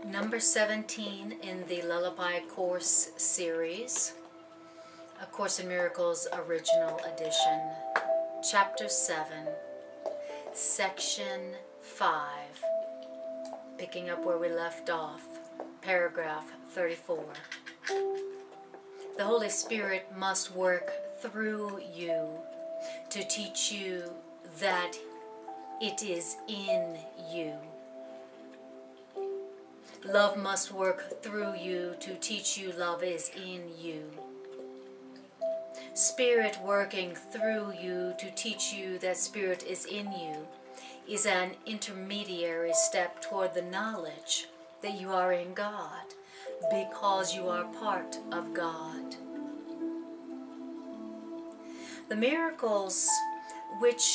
Number 17 in the Lullaby Course Series, A Course in Miracles Original Edition, Chapter 7, Section 5, picking up where we left off, paragraph 34. The Holy Spirit must work through you to teach you that it is in you. Love must work through you to teach you love is in you. Spirit working through you to teach you that Spirit is in you is an intermediary step toward the knowledge that you are in God because you are part of God. The miracles which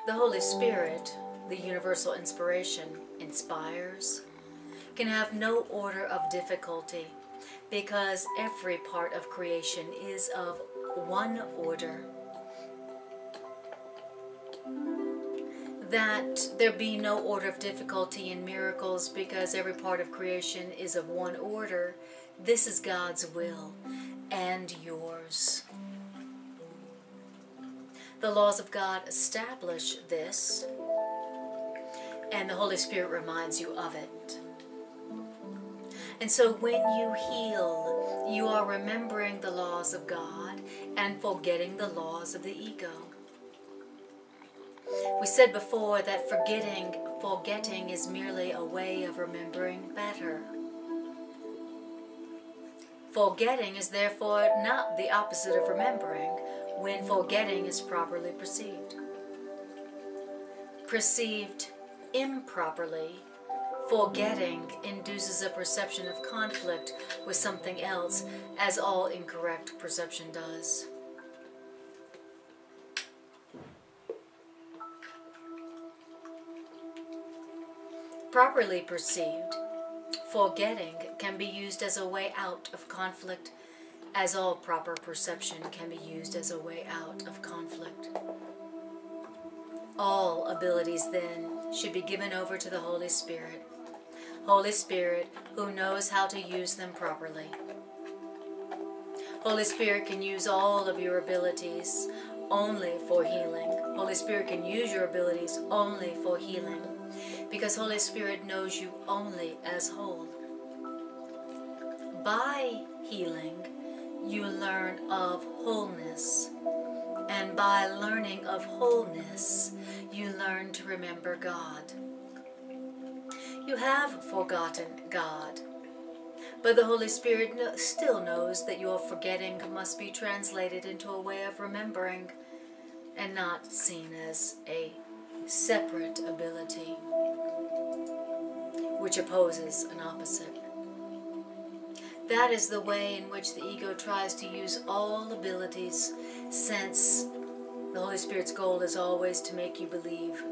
the Holy Spirit, the universal inspiration, inspires can have no order of difficulty because every part of creation is of one order. That there be no order of difficulty in miracles because every part of creation is of one order, this is God's will and yours. The laws of God establish this, and the Holy Spirit reminds you of it. And so when you heal, you are remembering the laws of God and forgetting the laws of the ego. We said before that forgetting is merely a way of remembering better. Forgetting is therefore not the opposite of remembering when forgetting is properly perceived. Perceived improperly, forgetting induces a perception of conflict with something else, as all incorrect perception does. Properly perceived, forgetting can be used as a way out of conflict, as all proper perception can be used as a way out of conflict. All abilities, then, should be given over to the Holy Spirit. Holy Spirit, who knows how to use them properly. Holy Spirit can use all of your abilities only for healing. Holy Spirit can use your abilities only for healing, because Holy Spirit knows you only as whole. By healing, you learn of wholeness. And by learning of wholeness, you learn to remember God. You have forgotten God, but the Holy Spirit still knows that your forgetting must be translated into a way of remembering and not seen as a separate ability, which opposes an opposite. That is the way in which the ego tries to use all abilities, since the Holy Spirit's goal is always to make you believe.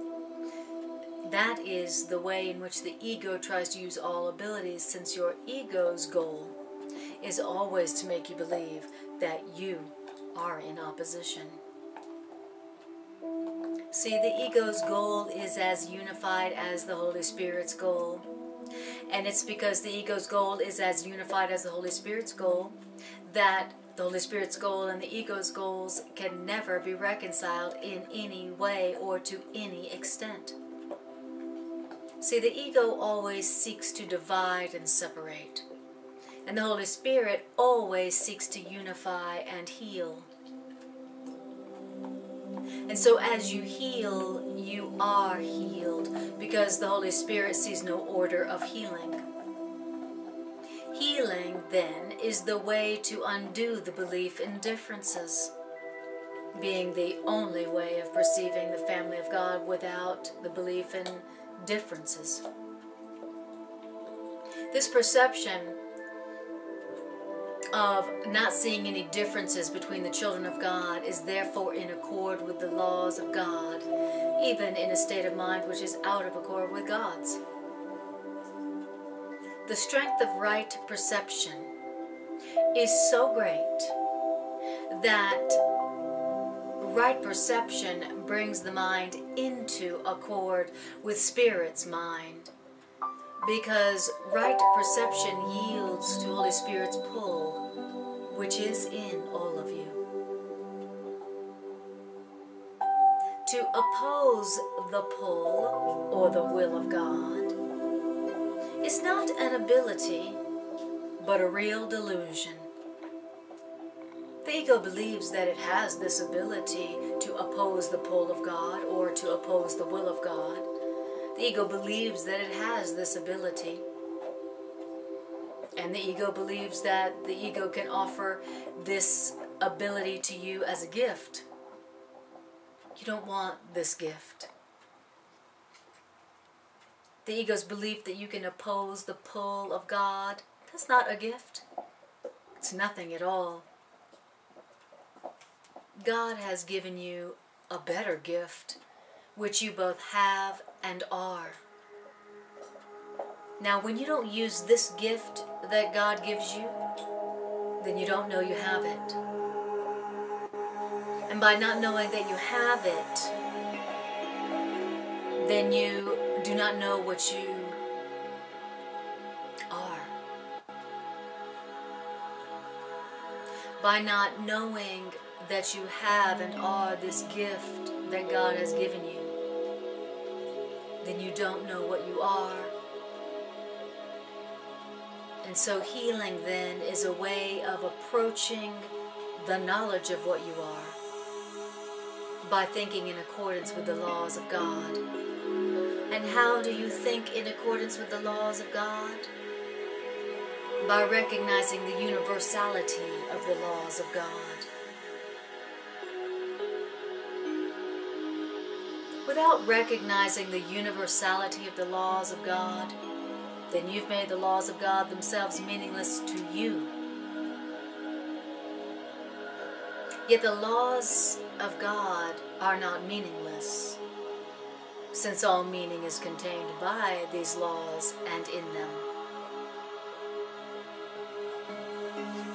That is the way in which the ego tries to use all abilities, since your ego's goal is always to make you believe that you are in opposition. See, the ego's goal is as unified as the Holy Spirit's goal. And it's because the ego's goal is as unified as the Holy Spirit's goal that the Holy Spirit's goal and the ego's goals can never be reconciled in any way or to any extent. See, the ego always seeks to divide and separate, and the Holy Spirit always seeks to unify and heal. And so as you heal, you are healed, because the Holy Spirit sees no order of healing. Healing, then, is the way to undo the belief in differences, being the only way of perceiving the family of God without the belief in differences. This perception of not seeing any differences between the children of God is therefore in accord with the laws of God, even in a state of mind which is out of accord with God's. The strength of right perception is so great that right perception brings the mind into accord with Spirit's mind, Because right perception yields to Holy Spirit's pull, which is in all of you. To oppose the pull or the will of God is not an ability, but a real delusion. The ego believes that it has this ability to oppose the pull of God or to oppose the will of God. The ego believes that it has this ability. And the ego believes that the ego can offer this ability to you as a gift. You don't want this gift. The ego's belief that you can oppose the pull of God, that's not a gift. It's nothing at all. God has given you a better gift, which you both have and are. Now, when you don't use this gift that God gives you, then you don't know you have it. And by not knowing that you have it, then you do not know what you are. By not knowing that you have and are this gift that God has given you, then you don't know what you are. And so healing then is a way of approaching the knowledge of what you are by thinking in accordance with the laws of God. And how do you think in accordance with the laws of God? By recognizing the universality of the laws of God. Without recognizing the universality of the laws of God, then you've made the laws of God themselves meaningless to you. Yet the laws of God are not meaningless, since all meaning is contained by these laws and in them.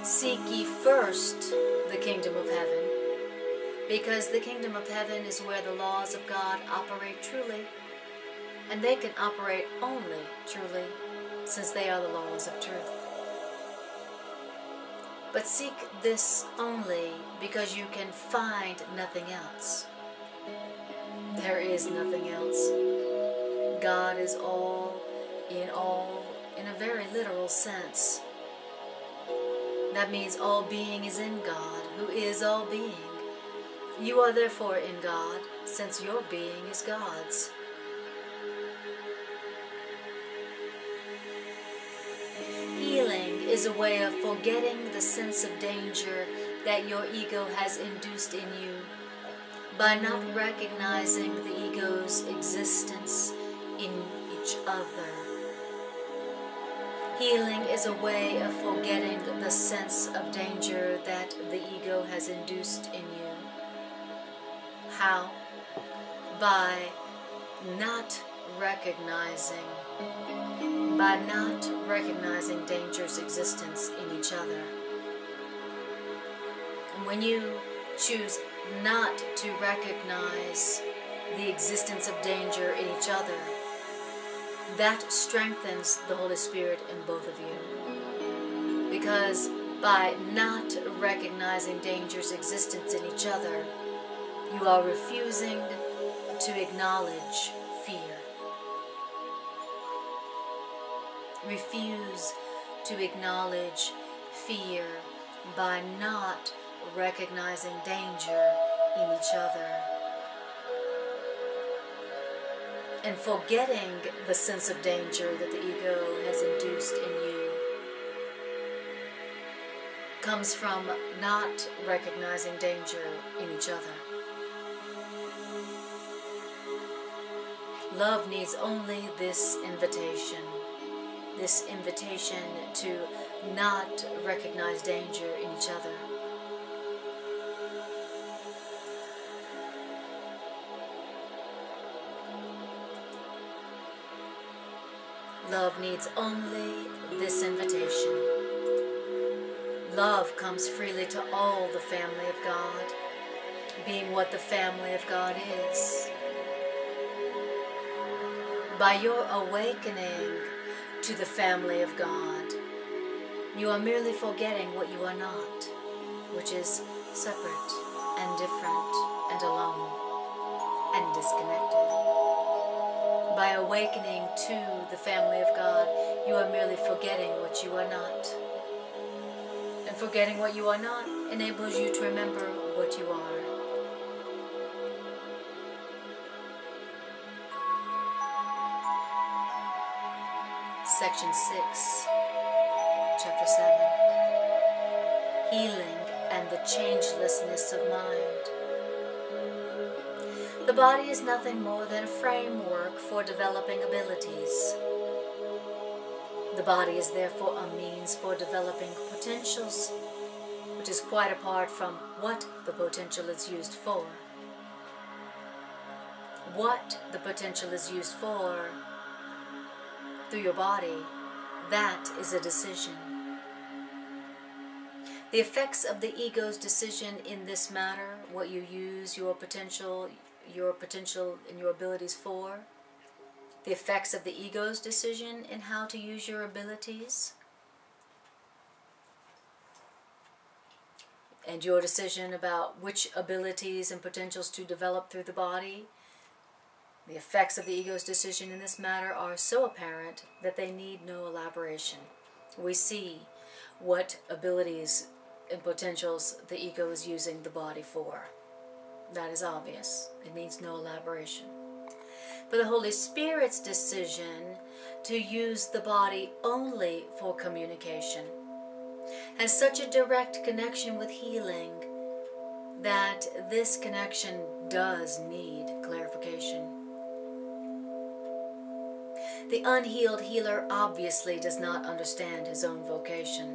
Seek ye first the kingdom of heaven, because the kingdom of heaven is where the laws of God operate truly, and they can operate only truly, since they are the laws of truth. But seek this only because you can find nothing else. There is nothing else. God is all in a very literal sense. That means all being is in God, who is all being. You are therefore in God, since your being is God's. Healing is a way of forgetting the sense of danger that your ego has induced in you by not recognizing the ego's existence in each other. Healing is a way of forgetting the sense of danger that the ego has induced in you. How? By not recognizing danger's existence in each other. And when you choose not to recognize the existence of danger in each other, that strengthens the Holy Spirit in both of you. Because by not recognizing danger's existence in each other, you are refusing to acknowledge fear. Refuse to acknowledge fear by not recognizing danger in each other. And forgetting the sense of danger that the ego has induced in you comes from not recognizing danger in each other. Love needs only this invitation to not recognize danger in each other. Love needs only this invitation. Love comes freely to all the family of God, being what the family of God is. By your awakening to the family of God. You are merely forgetting what you are not, which is separate and different and alone and disconnected. By awakening to the family of God, you are merely forgetting what you are not. And forgetting what you are not enables you to remember what you are. Section 6, Chapter 7. Healing and the changelessness of mind. The body is nothing more than a framework for developing abilities. The body is therefore a means for developing potentials, which is quite apart from what the potential is used for. What the potential is used for through your body, that is a decision. The effects of the ego's decision in this matter, what you use your potential and your abilities for, the effects of the ego's decision in how to use your abilities, and your decision about which abilities and potentials to develop through the body, the effects of the ego's decision in this matter are so apparent that they need no elaboration. We see what abilities and potentials the ego is using the body for. That is obvious. It needs no elaboration. But the Holy Spirit's decision to use the body only for communication has such a direct connection with healing that this connection does need clarification. The unhealed healer obviously does not understand his own vocation.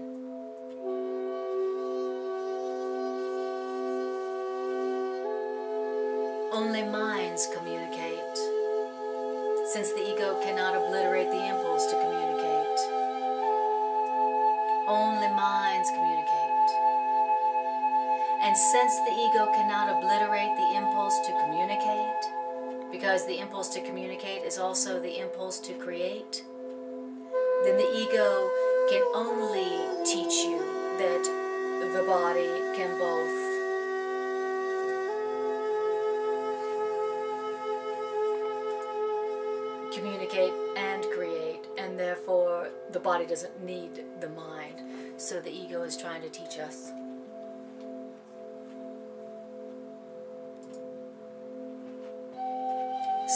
Only minds communicate, since the ego cannot obliterate the impulse to communicate. Only minds communicate. And since the ego cannot obliterate the impulse to communicate, because the impulse to communicate is also the impulse to create, then the ego can only teach you that the body can both communicate and create, and therefore the body doesn't need the mind. So the ego is trying to teach us.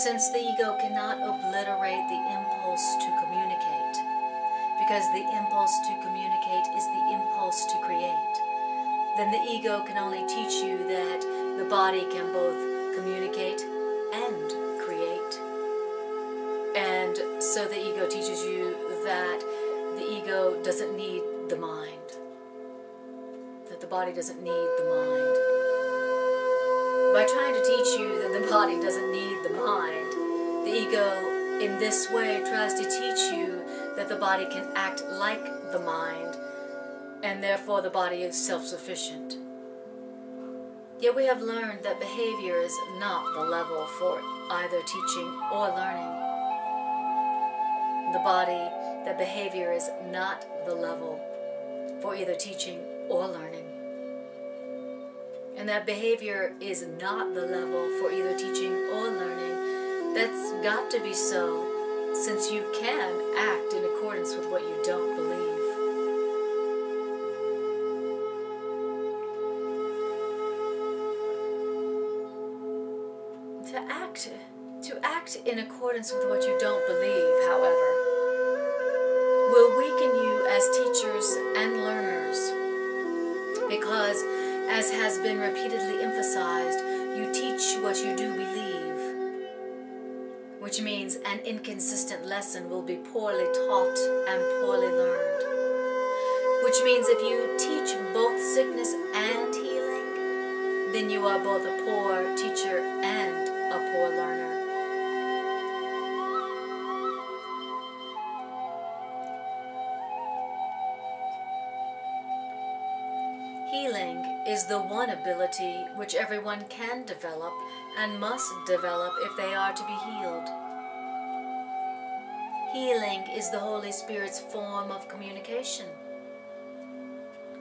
Since the ego cannot obliterate the impulse to communicate, because the impulse to communicate is the impulse to create, then the ego can only teach you that the body can both communicate and create. And so the ego teaches you that the ego doesn't need the mind, that the body doesn't need the mind. By trying to teach you that the body doesn't need the mind, the ego in this way tries to teach you that the body can act like the mind, and therefore the body is self-sufficient. Yet we have learned that behavior is not the level for either teaching or learning. The body, that behavior is not the level for either teaching or learning. And that behavior is not the level for either teaching or learning. That's got to be so, since you can act in accordance with what you don't believe. To act in accordance with what you don't believe, however, will weaken you as teachers and learners, because, as has been repeatedly emphasized, you teach what you do believe, which means an inconsistent lesson will be poorly taught and poorly learned, which means if you teach both sickness and healing, then you are both a poor teacher and a poor learner. Healing is the one ability which everyone can develop and must develop if they are to be healed. Healing is the Holy Spirit's form of communication.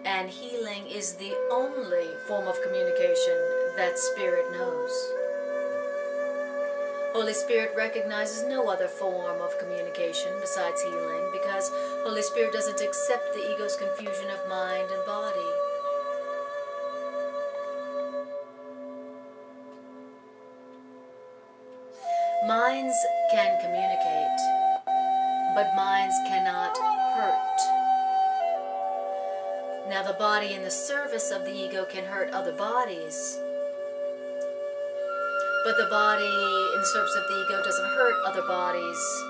And healing is the only form of communication that Spirit knows. Holy Spirit recognizes no other form of communication besides healing, because Holy Spirit doesn't accept the ego's confusion of mind and body. Minds can communicate, but minds cannot hurt. Now, the body in the service of the ego can hurt other bodies, but the body in the service of the ego doesn't hurt other bodies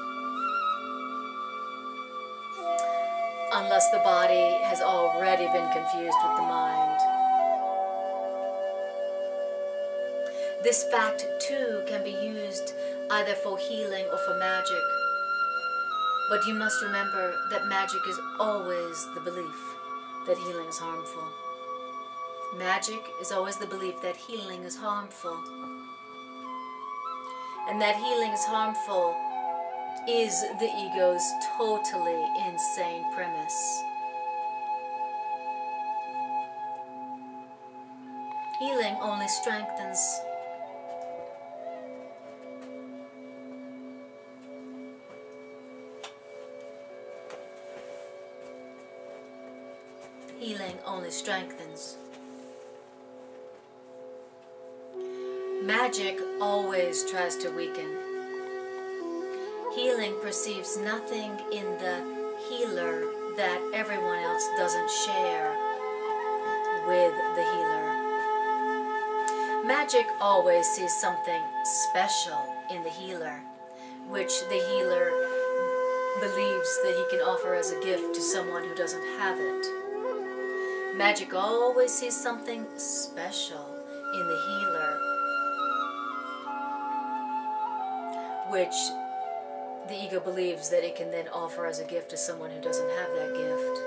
unless the body has already been confused with the mind. This fact, too, can be used either for healing or for magic. But you must remember that magic is always the belief that healing is harmful. Magic is always the belief that healing is harmful. And that healing is harmful is the ego's totally insane premise. Healing only strengthens. Healing only strengthens. Magic always tries to weaken. Healing perceives nothing in the healer that everyone else doesn't share with the healer. Magic always sees something special in the healer, which the healer believes that he can offer as a gift to someone who doesn't have it. Magic always sees something special in the healer, which the ego believes that it can then offer as a gift to someone who doesn't have that gift.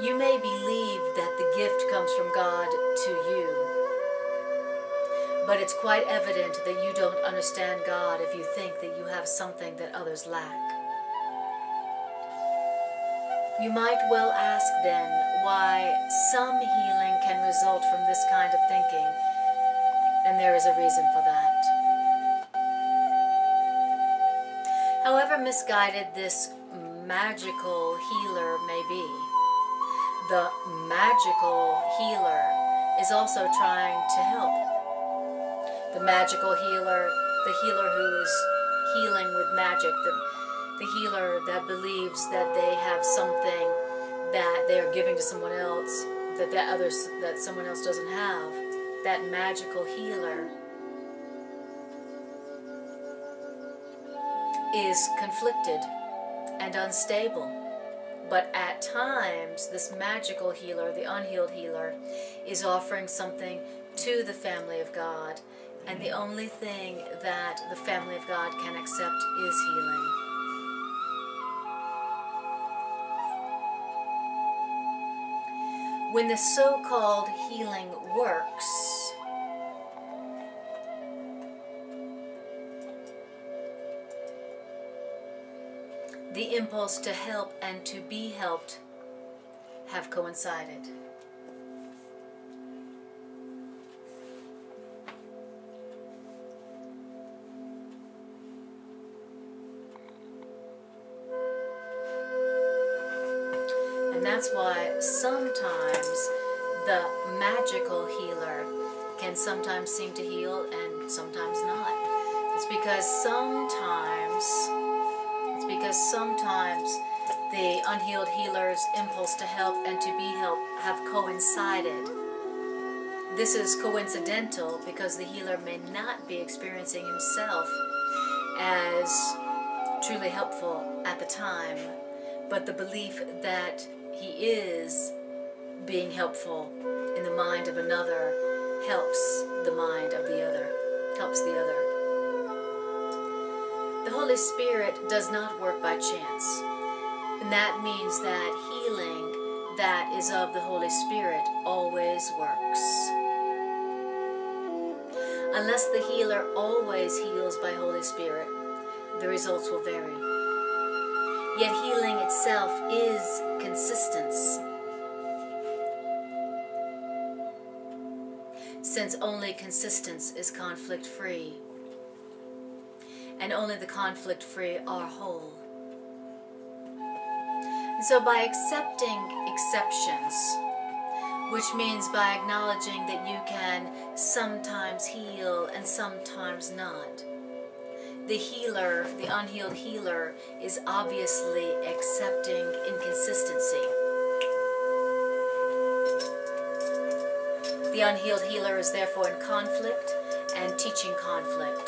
You may believe that the gift comes from God to you, but it's quite evident that you don't understand God if you think that you have something that others lack. You might well ask then why some healing can result from this kind of thinking, and there is a reason for that. However misguided this magical healer may be, the magical healer is also trying to help. The magical healer, the healer who is healing with magic, the healer that believes that they have something that they are giving to someone else that someone else doesn't have. That magical healer is conflicted and unstable. But at times, this magical healer, the unhealed healer, is offering something to the family of God. And the only thing that the family of God can accept is healing. When the so-called healing works, the impulse to help and to be helped have coincided. And that's why sometimes the magical healer can sometimes seem to heal and sometimes not. It's because sometimes the unhealed healer's impulse to help and to be helped have coincided. This is coincidental because the healer may not be experiencing himself as truly helpful at the time, but the belief that he is being helpful in the mind of another helps the mind of the other, helps the other. The Holy Spirit does not work by chance, and that means that healing that is of the Holy Spirit always works. Unless the healer always heals by Holy Spirit, the results will vary. Yet healing itself is consistence, since only consistence is conflict-free, and only the conflict-free are whole. And so by accepting exceptions, which means by acknowledging that you can sometimes heal and sometimes not, the healer, the unhealed healer, is obviously accepting inconsistency. The unhealed healer is therefore in conflict and teaching conflict.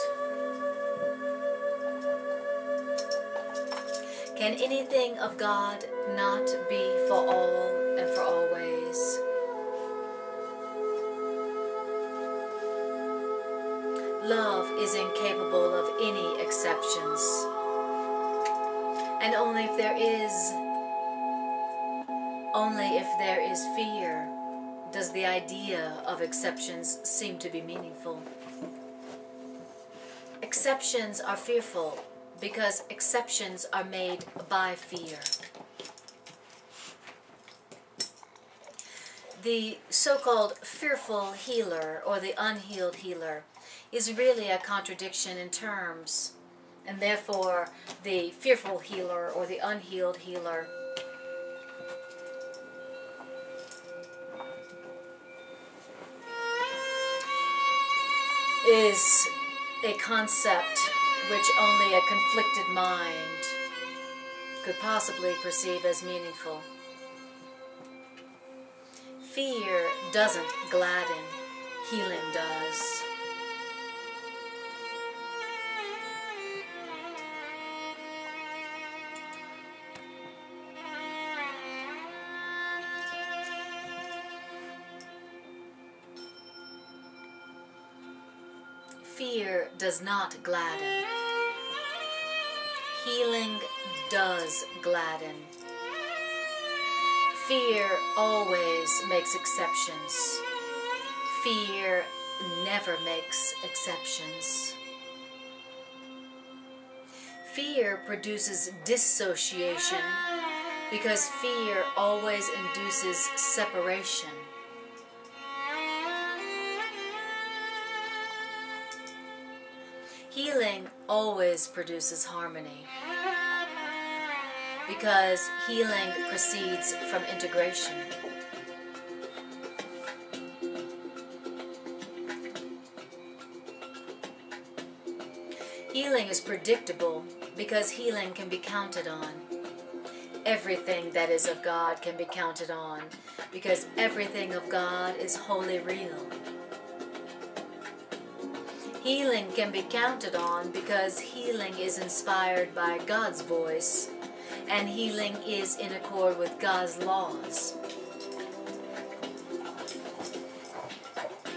Can anything of God not be for all and for always? Love is incapable of any exceptions. And only if there is fear does the idea of exceptions seem to be meaningful. Exceptions are fearful because exceptions are made by fear. The so-called fearful healer or the unhealed healer is really a contradiction in terms, and therefore the fearful healer or the unhealed healer is a concept which only a conflicted mind could possibly perceive as meaningful. Fear doesn't gladden, healing does. Fear does not gladden. Healing does gladden. Fear always makes exceptions. Fear never makes exceptions. Fear produces dissociation because fear always induces separation. Healing always produces harmony because healing proceeds from integration. Healing is predictable because healing can be counted on. Everything that is of God can be counted on because everything of God is wholly real. Healing can be counted on because healing is inspired by God's voice, and healing is in accord with God's laws.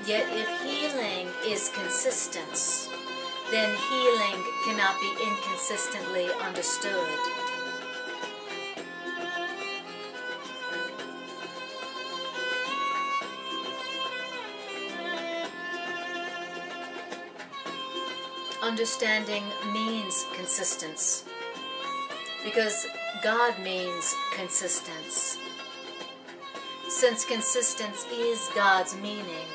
Yet if healing is consistence, then healing cannot be inconsistently understood. Understanding means consistence because God means consistence. Since consistence is God's meaning,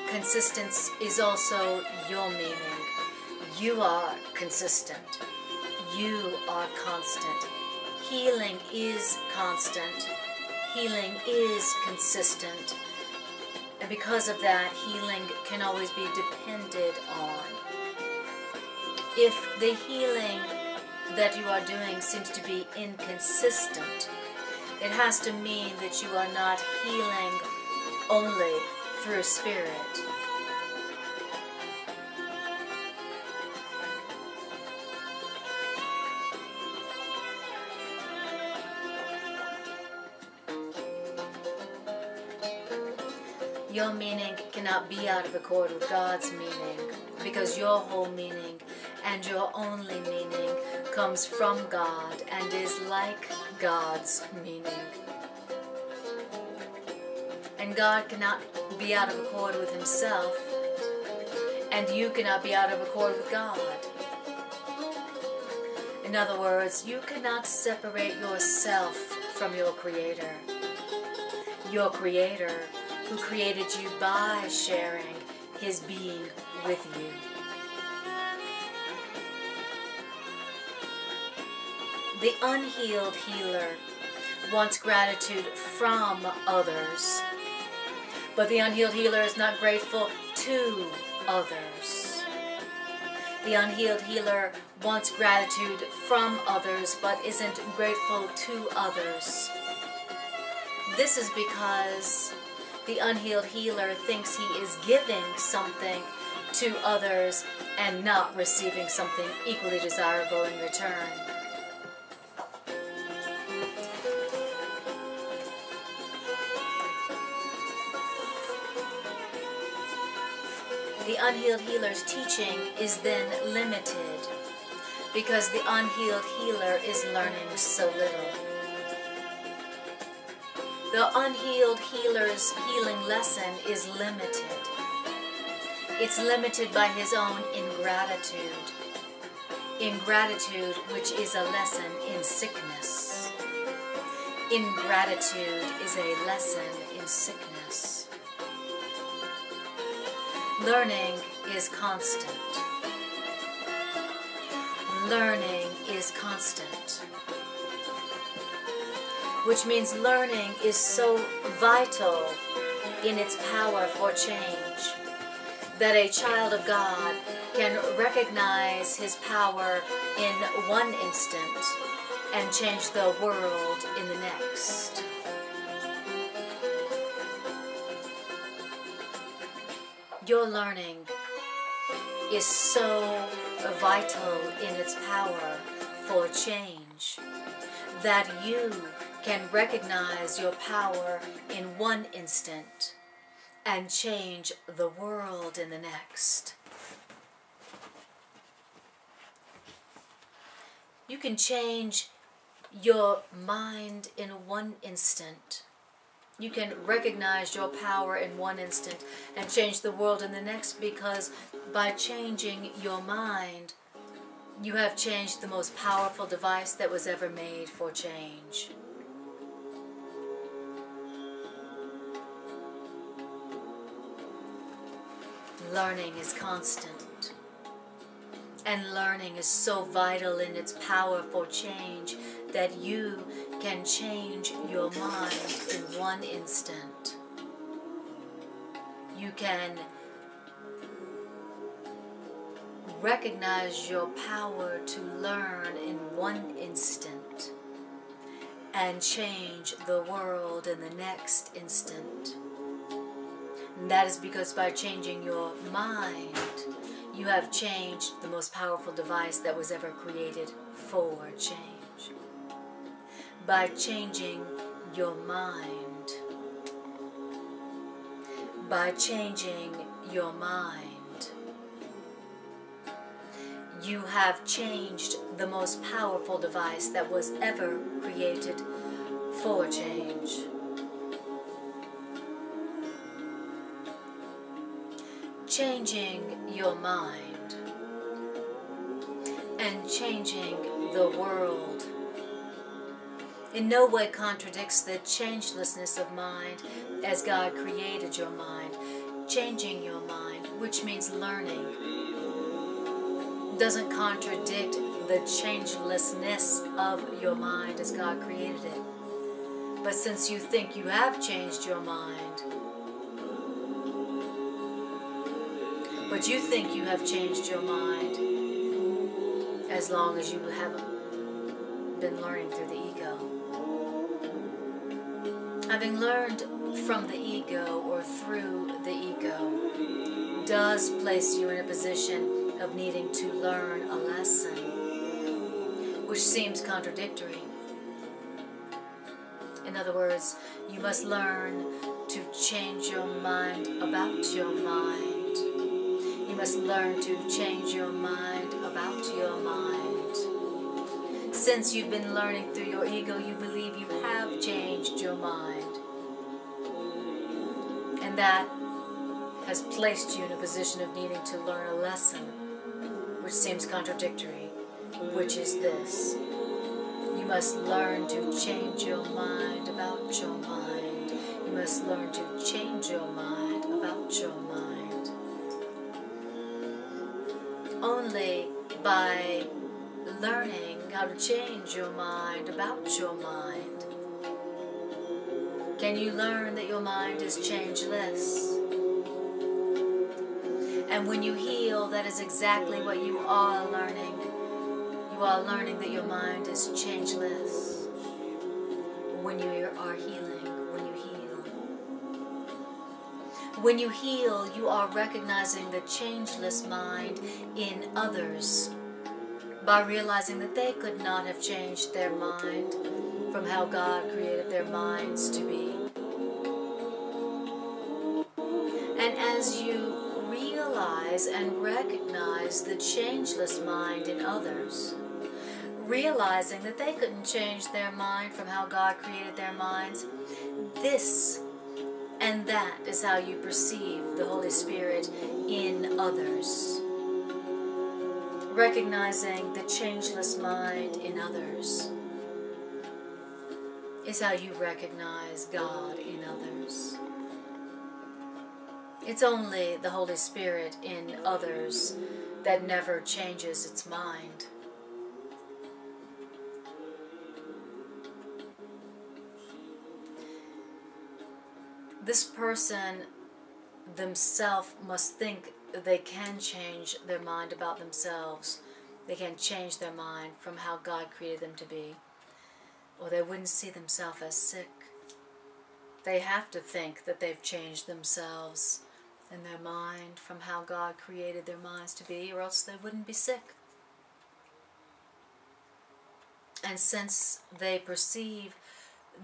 consistence is also your meaning. You are consistent. You are constant. Healing is constant. Healing is consistent. And because of that, healing can always be depended on. If the healing that you are doing seems to be inconsistent, it has to mean that you are not healing only through spirit. Your meaning cannot be out of accord with God's meaning because your whole meaning and your only meaning comes from God and is like God's meaning. And God cannot be out of accord with himself, and you cannot be out of accord with God. In other words, you cannot separate yourself from your Creator. Your Creator, who created you by sharing His being with you. The unhealed healer wants gratitude from others, but the unhealed healer is not grateful to others. The unhealed healer wants gratitude from others, but isn't grateful to others. This is because the unhealed healer thinks he is giving something to others and not receiving something equally desirable in return. The unhealed healer's teaching is then limited because the unhealed healer is learning so little. The unhealed healer's healing lesson is limited. It's limited by his own ingratitude. Ingratitude, which is a lesson in sickness. Ingratitude is a lesson in sickness. Learning is constant. Learning is constant. Which means learning is so vital in its power for change that a child of God can recognize his power in one instant and change the world in the next. Your learning is so vital in its power for change that you can recognize your power in one instant and change the world in the next. You can change your mind in one instant. You can recognize your power in one instant and change the world in the next, because by changing your mind, you have changed the most powerful device that was ever made for change. Learning is constant, and learning is so vital in its power for change that you can change your mind in one instant. You can recognize your power to learn in one instant and change the world in the next instant. And that is because by changing your mind, you have changed the most powerful device that was ever created for change. By changing your mind, by changing your mind, you have changed the most powerful device that was ever created for change. Changing your mind and changing the world in no way contradicts the changelessness of mind as God created your mind. Changing your mind, which means learning, doesn't contradict the changelessness of your mind as God created it. But since you think you have changed your mind, but you think you have changed your mind as long as you haven't been learning through the ego. Having learned from the ego or through the ego does place you in a position of needing to learn a lesson, which seems contradictory. In other words, you must learn to change your mind about your mind. You must learn to change your mind about your mind. Since you've been learning through your ego, you believe you have changed your mind. And that has placed you in a position of needing to learn a lesson which seems contradictory, which is this. You must learn to change your mind about your mind. You must learn to change your mind about your mind. Only by learning how to change your mind about your mind can you learn that your mind is changeless. And when you heal, that is exactly what you are learning. You are learning that your mind is changeless when you are healing, when you heal. When you heal, you are recognizing the changeless mind in others by realizing that they could not have changed their mind from how God created their minds to be. And as you realize and recognize the changeless mind in others, realizing that they couldn't change their mind from how God created their minds, this and that is how you perceive the Holy Spirit in others. Recognizing the changeless mind in others is how you recognize God in others. It's only the Holy Spirit in others that never changes its mind. This person themselves must think they can change their mind about themselves. They can change their mind from how God created them to be, or they wouldn't see themselves as sick. They have to think that they've changed themselves in their mind from how God created their minds to be, or else they wouldn't be sick. And since they perceive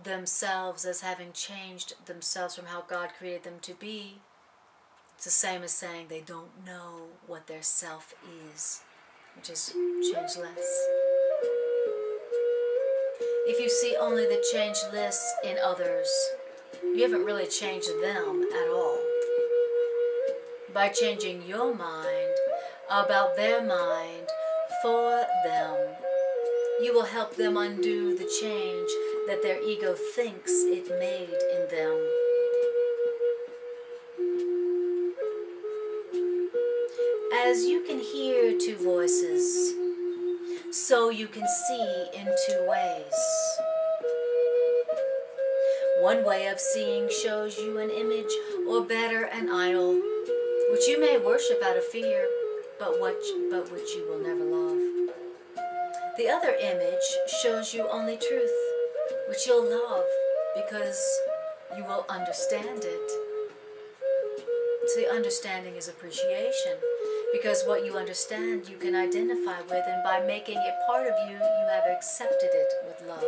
themselves as having changed themselves from how God created them to be, it's the same as saying they don't know what their self is, which is changeless. If you see only the changeless in others, you haven't really changed them at all. By changing your mind about their mind for them, you will help them undo the change that their ego thinks it made in them. As you can hear two voices, so you can see in two ways. One way of seeing shows you an image, or better, an idol, which you may worship out of fear, but which you will never love. The other image shows you only truth, which you'll love because you will understand it. See, understanding is appreciation, because what you understand you can identify with, and by making it part of you, you have accepted it with love.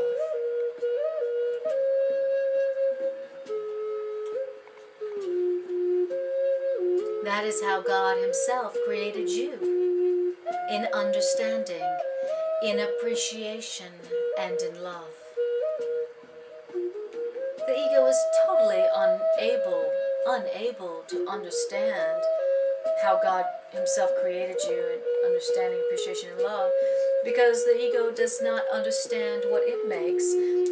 That is how God Himself created you, in understanding, in appreciation, and in love. The ego is totally unable to understand how God Himself created you in understanding, appreciation, and love, because the ego does not understand what it makes.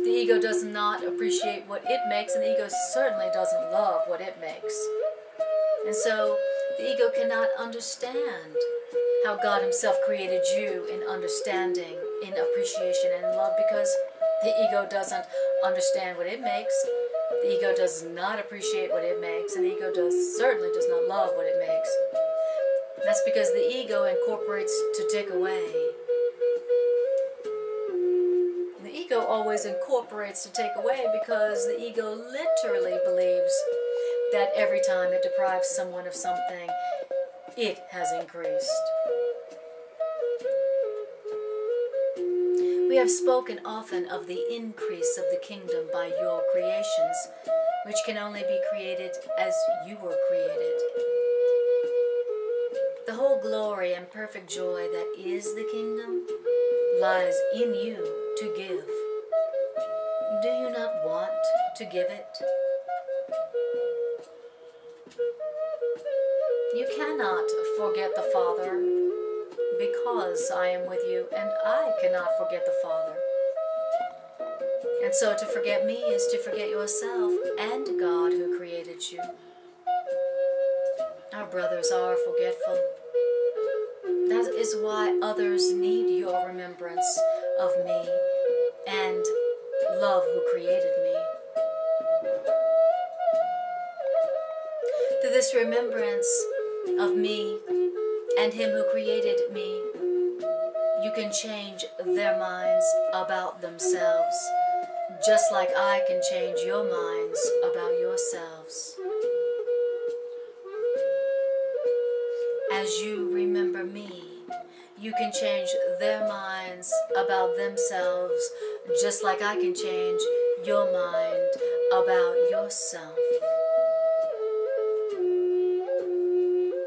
The ego does not appreciate what it makes, and the ego certainly doesn't love what it makes. And so the ego cannot understand how God Himself created you in understanding, in appreciation, and love, because the ego doesn't understand what it makes. The ego does not appreciate what it makes, and the ego certainly does not love what it makes. That's because the ego incorporates to take away. The ego always incorporates to take away, because the ego literally believes that every time it deprives someone of something, it has increased. We have spoken often of the increase of the kingdom by your creations, which can only be created as you were created. The whole glory and perfect joy that is the kingdom lies in you to give. Do you not want to give it? You cannot forget the Father because I am with you, and I cannot forget the Father. And so to forget me is to forget yourself and God who created you. Our brothers are forgetful. That is why others need your remembrance of me and love who created me. Through this remembrance of me and Him who created me, you can change their minds about themselves, just like I can change your minds about yourselves. As you remember me, you can change their minds about themselves, just like I can change your mind about yourself.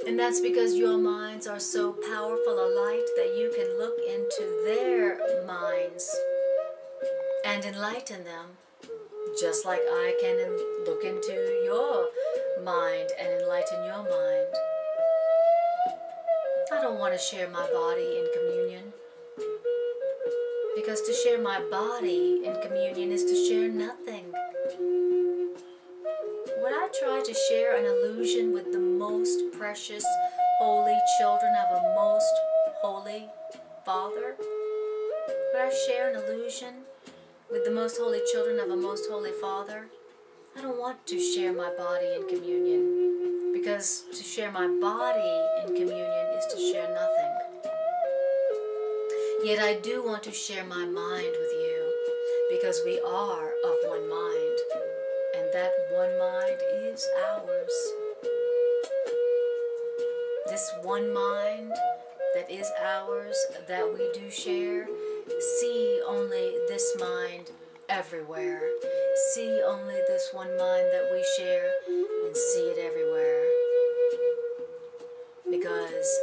And that's because your minds are so powerful a light that you can look into their minds and enlighten them, just like I can look into your mind and enlighten your mind. I don't want to share my body in communion, because to share my body in communion is to share nothing. Would I try to share an illusion with the most precious, holy children of a most holy Father? Would I share an illusion with the most holy children of a most holy Father? I don't want to share my body in communion, because to share my body in communion is to share nothing. Yet I do want to share my mind with you, because we are of one mind, and that one mind is ours. This one mind that is ours, that we do share, see only this mind everywhere. See only this one mind that we share, and see it everywhere. Because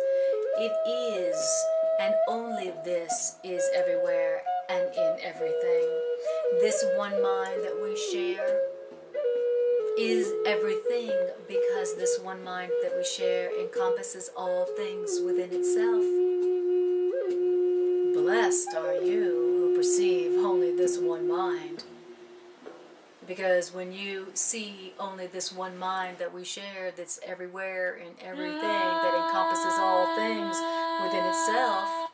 it is, and only this is everywhere and in everything. This one mind that we share is everything, because this one mind that we share encompasses all things within itself. Blessed are you who perceive only this one mind, because when you see only this one mind that we share, that's everywhere and everything, that encompasses all things within itself,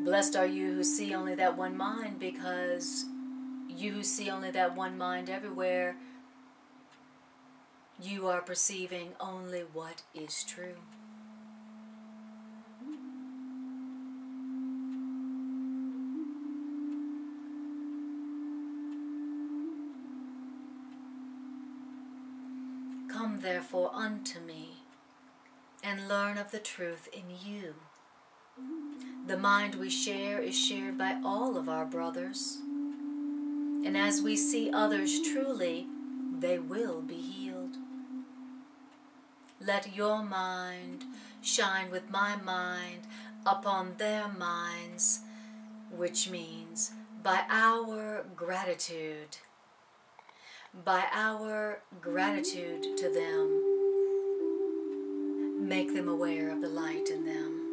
blessed are you who see only that one mind, because you who see only that one mind everywhere, you are perceiving only what is true. Come therefore unto me, and learn of the truth in you. The mind we share is shared by all of our brothers, and as we see others truly, they will be healed. Let your mind shine with my mind upon their minds, which means by our gratitude to them, make them aware of the light in them.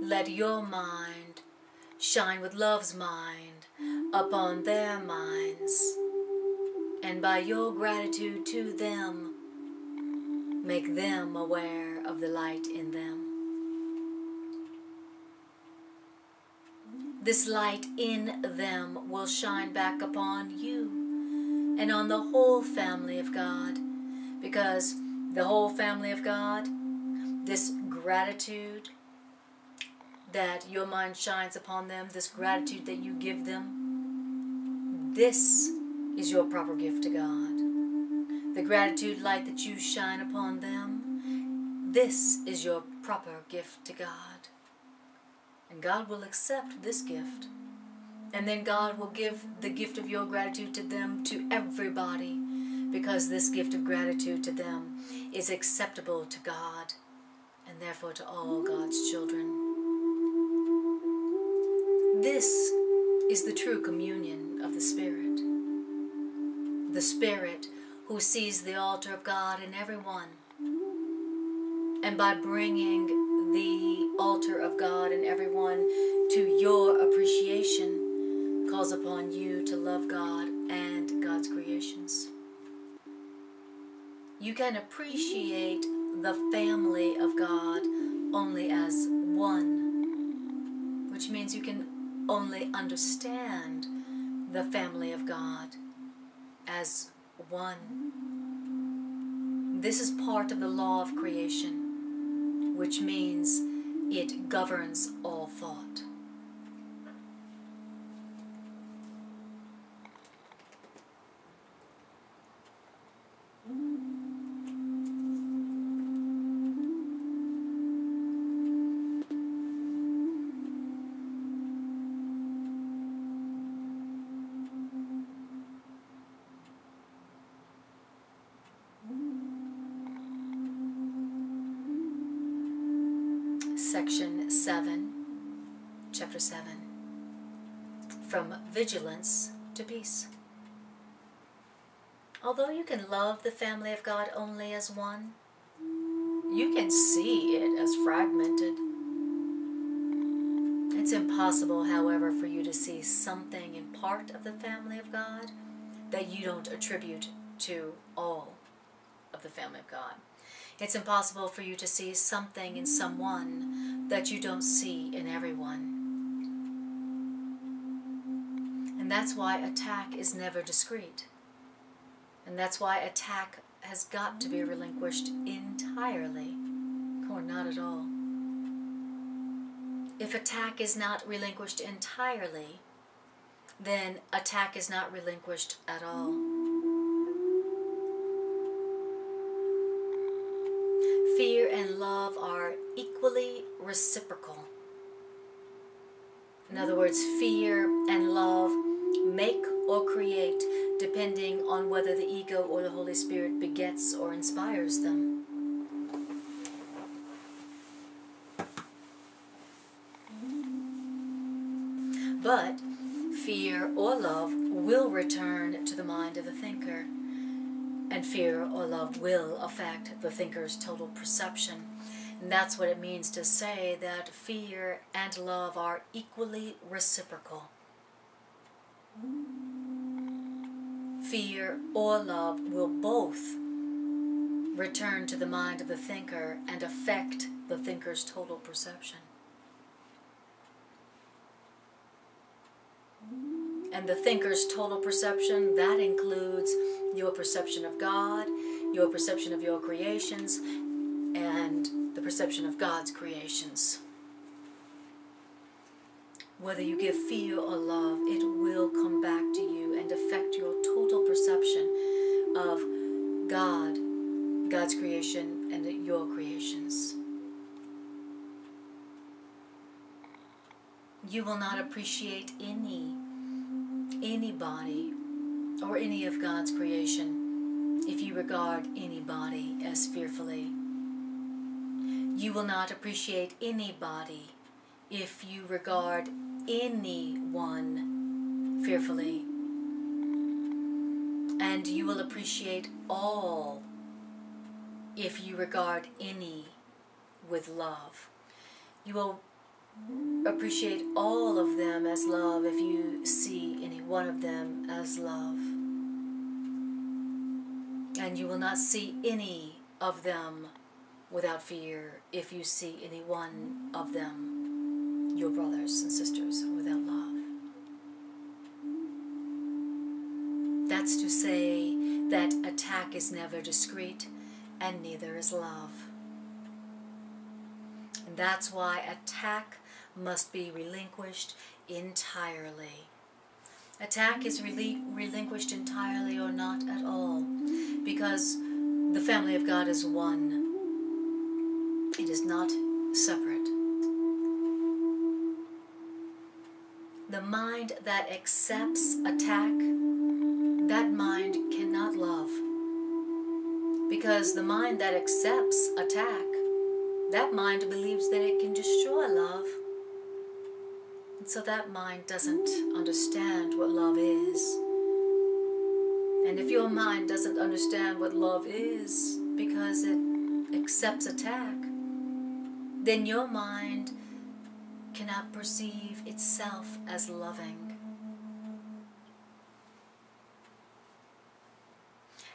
Let your mind shine with love's mind upon their minds, and by your gratitude to them, make them aware of the light in them. This light in them will shine back upon you and on the whole family of God, because the whole family of God, this gratitude that your mind shines upon them, this gratitude that you give them, this is your proper gift to God. The gratitude light that you shine upon them, this is your proper gift to God. And God will accept this gift. And then God will give the gift of your gratitude to them, to everybody, because this gift of gratitude to them is acceptable to God, and therefore to all God's children. This is the true communion of the Spirit. The Spirit who sees the altar of God in everyone. And by bringing the altar of God in everyone to your appreciation, calls upon you to love God and God's creations. You can appreciate the family of God only as one, which means you can only understand the family of God as one. This is part of the law of creation, which means it governs all thought. Section 7, Chapter 7, From Vigilance to Peace. Although you can love the family of God only as one, you can see it as fragmented. It's impossible, however, for you to see something in part of the family of God that you don't attribute to all of the family of God. It's impossible for you to see something in someone that you don't see in everyone. And that's why attack is never discreet. And that's why attack has got to be relinquished entirely, or not at all. If attack is not relinquished entirely, then attack is not relinquished at all. Fear and love are equally reciprocal. In other words, fear and love make or create depending on whether the ego or the Holy Spirit begets or inspires them. But fear or love will return to the mind of the thinker. And fear or love will affect the thinker's total perception. And that's what it means to say that fear and love are equally reciprocal. Fear or love will both return to the mind of the thinker and affect the thinker's total perception. And the thinker's total perception, that includes your perception of God, your perception of your creations, and the perception of God's creations. Whether you give fear or love, it will come back to you and affect your total perception of God, God's creation, and your creations. You will not appreciate anybody or any of God's creation if you regard anybody as fearfully. You will not appreciate anybody if you regard anyone fearfully. And you will appreciate all if you regard any with love. You will appreciate all of them as love if you see any one of them as love. And you will not see any of them without fear if you see any one of them, your brothers and sisters, without love. That's to say that attack is never discreet and neither is love. And that's why attack must be relinquished entirely. Attack is relinquished entirely or not at all, because the family of God is one. It is not separate. The mind that accepts attack, that mind cannot love. Because the mind that accepts attack, that mind believes that it can destroy love. So that mind doesn't understand what love is. And if your mind doesn't understand what love is because it accepts attack, then your mind cannot perceive itself as loving.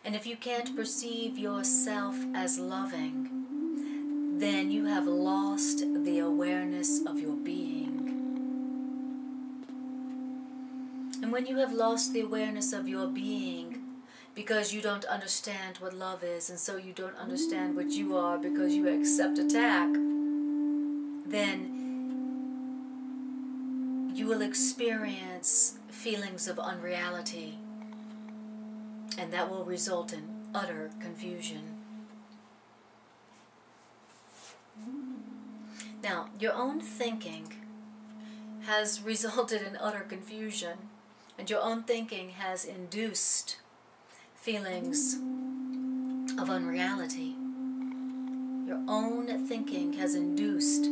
And if you can't perceive yourself as loving, then you have lost the awareness of your being. And when you have lost the awareness of your being, because you don't understand what love is, and so you don't understand what you are because you accept attack, then you will experience feelings of unreality, and that will result in utter confusion. Now, your own thinking has resulted in utter confusion, and your own thinking has induced feelings of unreality. Your own thinking has induced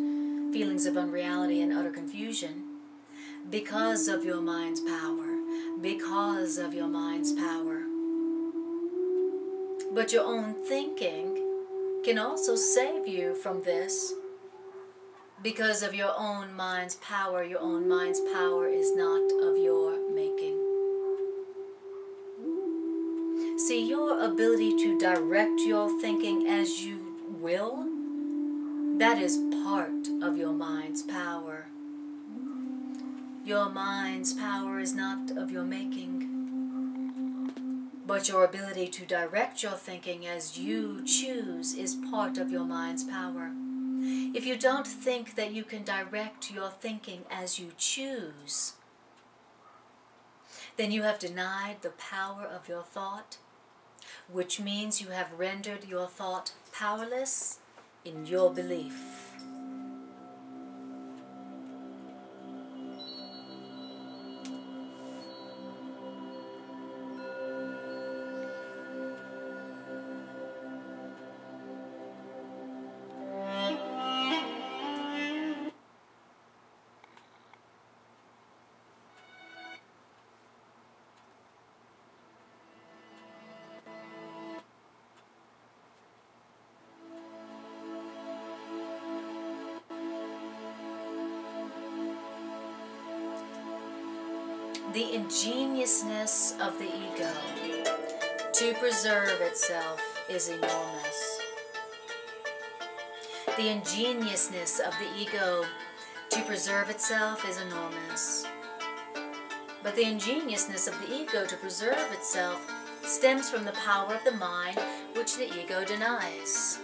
feelings of unreality and utter confusion because of your mind's power, because of your mind's power. But your own thinking can also save you from this because of your own mind's power. Your own mind's power is not of your making. See, your ability to direct your thinking as you will, that is part of your mind's power. Your mind's power is not of your making. But your ability to direct your thinking as you choose is part of your mind's power. If you don't think that you can direct your thinking as you choose, then you have denied the power of your thought, which means you have rendered your thought powerless in your belief. The ingeniousness of the ego to preserve itself is enormous. The ingeniousness of the ego to preserve itself is enormous. But the ingeniousness of the ego to preserve itself stems from the power of the mind, which the ego denies.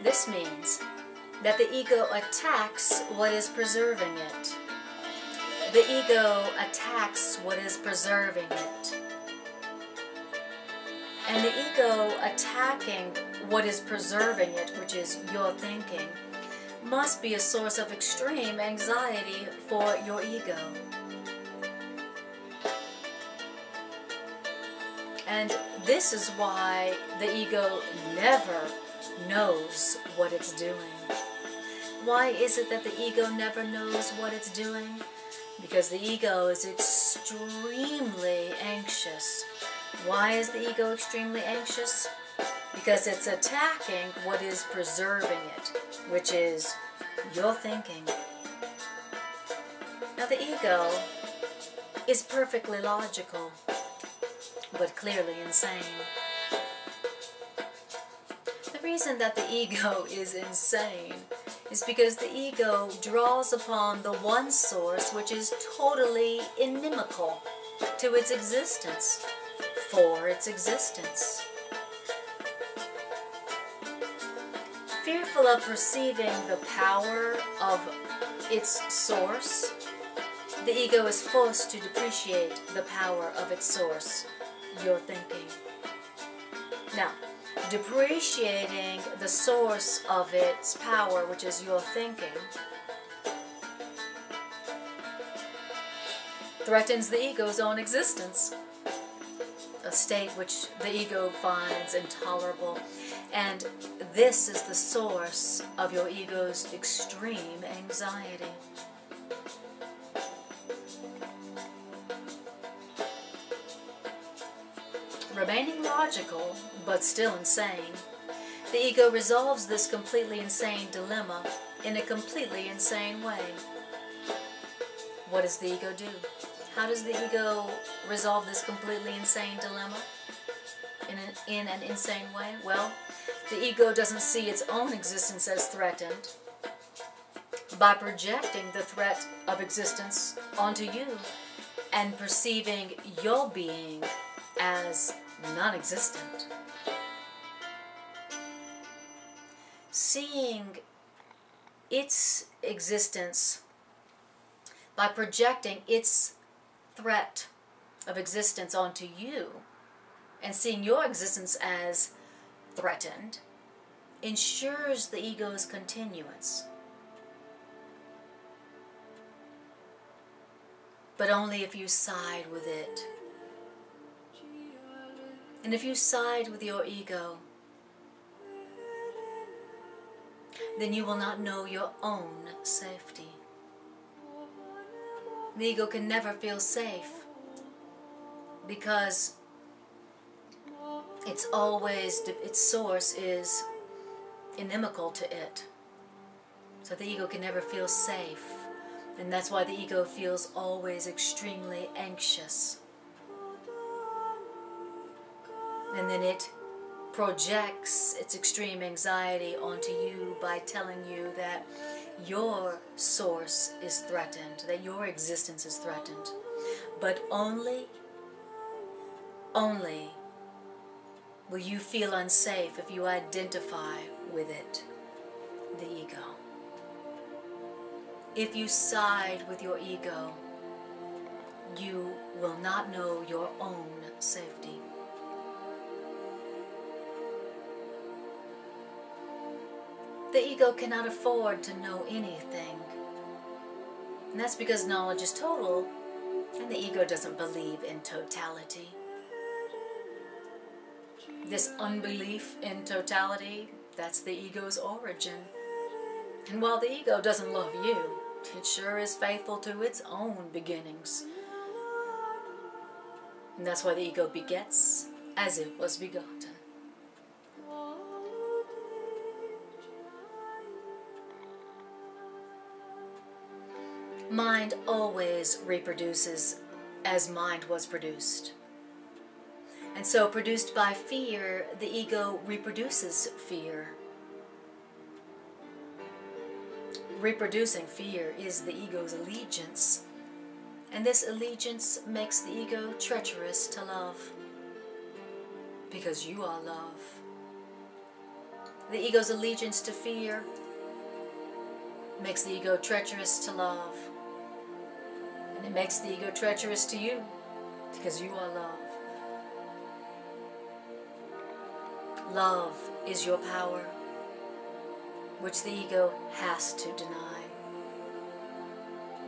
This means that the ego attacks what is preserving it. The ego attacks what is preserving it. And the ego attacking what is preserving it, which is your thinking, must be a source of extreme anxiety for your ego. And this is why the ego never knows what it's doing. Why is it that the ego never knows what it's doing? Because the ego is extremely anxious. Why is the ego extremely anxious? Because it's attacking what is preserving it, which is your thinking. Now the ego is perfectly logical, but clearly insane. The reason that the ego is insane is because the ego draws upon the one source which is totally inimical to its existence, for its existence. Fearful of perceiving the power of its source, the ego is forced to depreciate the power of its source, your thinking. Now, depreciating the source of its power, which is your thinking, threatens the ego's own existence. a state which the ego finds intolerable. And this is the source of your ego's extreme anxiety. Remaining logical, but still insane, the ego resolves this completely insane dilemma in a completely insane way. What does the ego do? How does the ego resolve this completely insane dilemma in an insane way? Well, the ego doesn't see its own existence as threatened by projecting the threat of existence onto you and perceiving your being as non-existent. Seeing its existence by projecting its threat of existence onto you and seeing your existence as threatened ensures the ego's continuance. But only if you side with it. And if you side with your ego, then you will not know your own safety. The ego can never feel safe because its source is inimical to it. So the ego can never feel safe. And that's why the ego feels always extremely anxious. And then it projects its extreme anxiety onto you by telling you that your source is threatened, that your existence is threatened. But only will you feel unsafe if you identify with it, the ego. If you side with your ego, you will not know your own safety. The ego cannot afford to know anything. And that's because knowledge is total, and the ego doesn't believe in totality. This unbelief in totality, that's the ego's origin. And while the ego doesn't love you, it sure is faithful to its own beginnings. And that's why the ego begets as it was begotten. Mind always reproduces as mind was produced. And so, produced by fear, the ego reproduces fear. Reproducing fear is the ego's allegiance. And this allegiance makes the ego treacherous to love. Because you are love. The ego's allegiance to fear makes the ego treacherous to love. And it makes the ego treacherous to you because you are love. Love is your power, which the ego has to deny.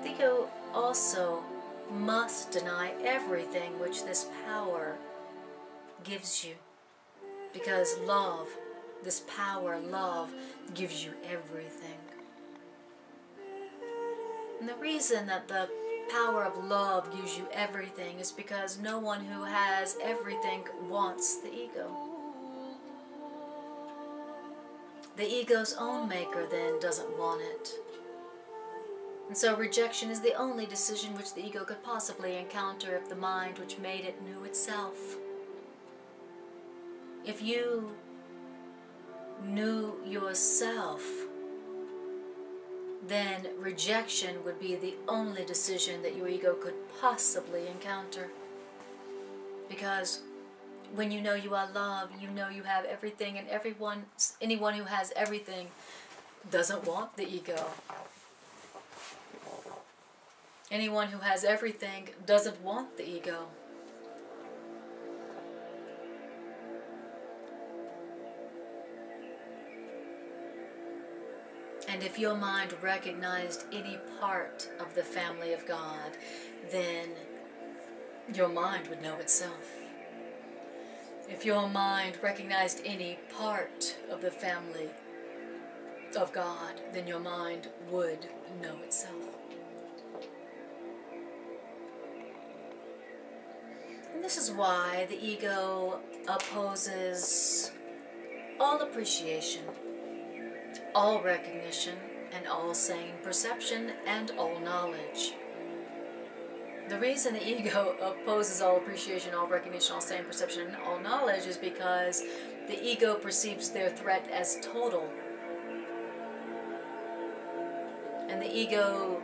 The ego also must deny everything which this power gives you, because love, this power, love, gives you everything. And the reason that the power of love gives you everything is because no one who has everything wants the ego. The ego's own maker then doesn't want it. And so rejection is the only decision which the ego could possibly encounter if the mind which made it knew itself. If you knew yourself, then rejection would be the only decision that your ego could possibly encounter. Because when you know you are love, you know you have everything, and anyone who has everything doesn't want the ego. Anyone who has everything doesn't want the ego. And if your mind recognized any part of the family of God, then your mind would know itself. If your mind recognized any part of the family of God, then your mind would know itself. And this is why the ego opposes all appreciation, all recognition, and all sane perception, and all knowledge. The reason the ego opposes all appreciation, all recognition, all sane perception, and all knowledge is because the ego perceives their threat as total. And the ego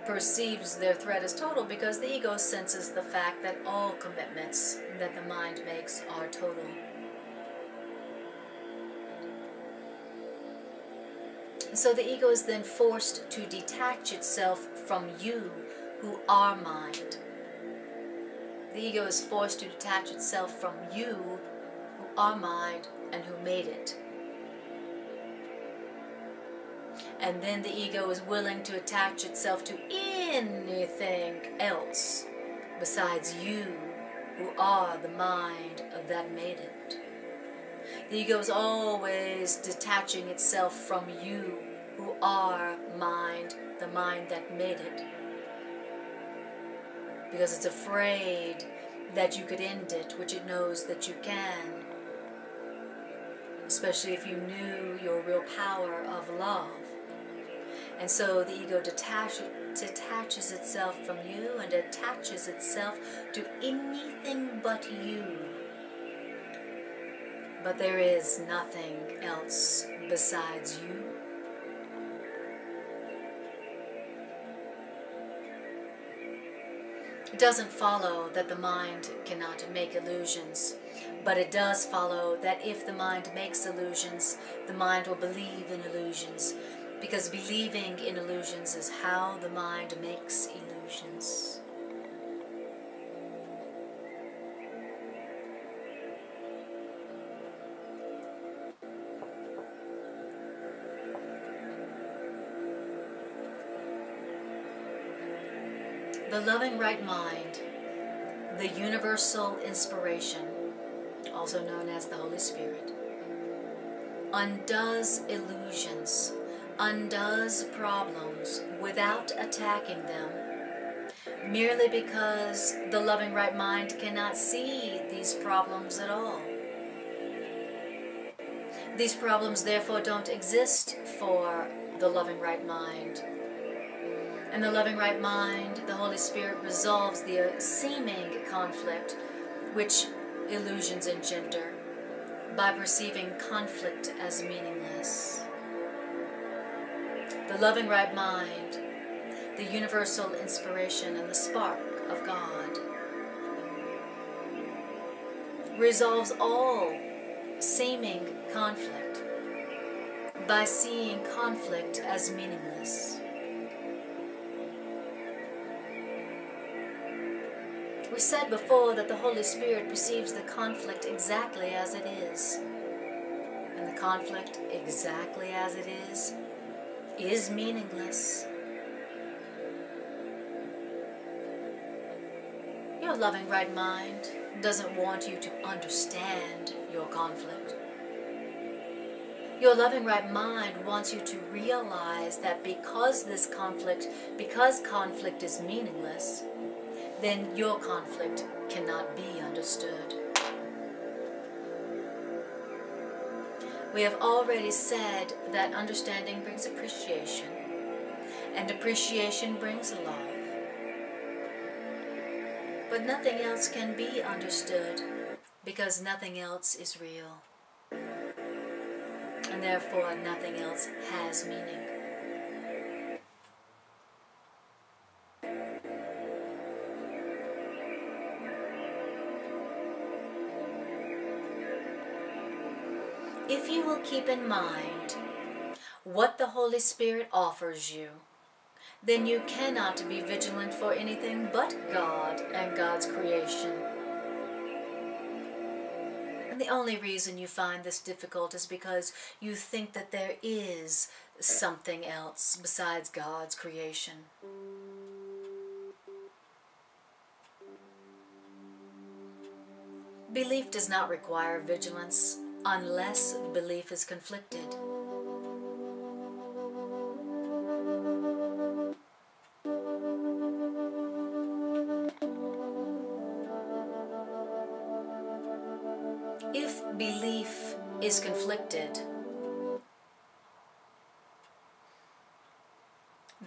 perceives their threat as total because the ego senses the fact that all commitments that the mind makes are total. So the ego is then forced to detach itself from you, who are mind. The ego is forced to detach itself from you, who are mind, and who made it. And then the ego is willing to attach itself to anything else besides you, who are the mind that made it. The ego is always detaching itself from you, who are mind, the mind that made it. Because it's afraid that you could end it, which it knows that you can. Especially if you knew your real power of love. And so the ego detaches itself from you and attaches itself to anything but you. But there is nothing else besides you. It doesn't follow that the mind cannot make illusions, but it does follow that if the mind makes illusions, the mind will believe in illusions, because believing in illusions is how the mind makes illusions. The loving right mind, the universal inspiration, also known as the Holy Spirit, undoes illusions, undoes problems without attacking them, merely because the loving right mind cannot see these problems at all. These problems therefore don't exist for the loving right mind. And the loving right mind, the Holy Spirit, resolves the seeming conflict which illusions engender by perceiving conflict as meaningless. The loving right mind, the universal inspiration and the spark of God, resolves all seeming conflict by seeing conflict as meaningless. We said before that the Holy Spirit perceives the conflict exactly as it is. And the conflict, exactly as it is meaningless. Your loving right mind doesn't want you to understand your conflict. Your loving right mind wants you to realize that because conflict is meaningless, then your conflict cannot be understood. We have already said that understanding brings appreciation, and appreciation brings love. But nothing else can be understood because nothing else is real, and therefore nothing else has meaning. If you will keep in mind what the Holy Spirit offers you, then you cannot be vigilant for anything but God and God's creation. And the only reason you find this difficult is because you think that there is something else besides God's creation. Belief does not require vigilance unless belief is conflicted. If belief is conflicted,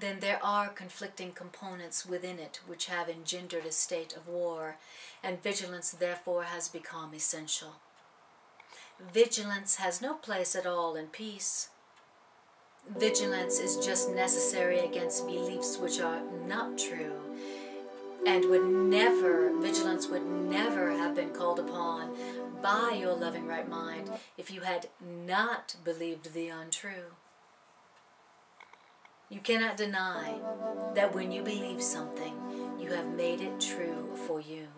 then there are conflicting components within it which have engendered a state of war, and vigilance therefore has become essential. Vigilance has no place at all in peace. Vigilance is just necessary against beliefs which are not true, and vigilance would never have been called upon by your loving right mind if you had not believed the untrue. You cannot deny that when you believe something, you have made it true for you.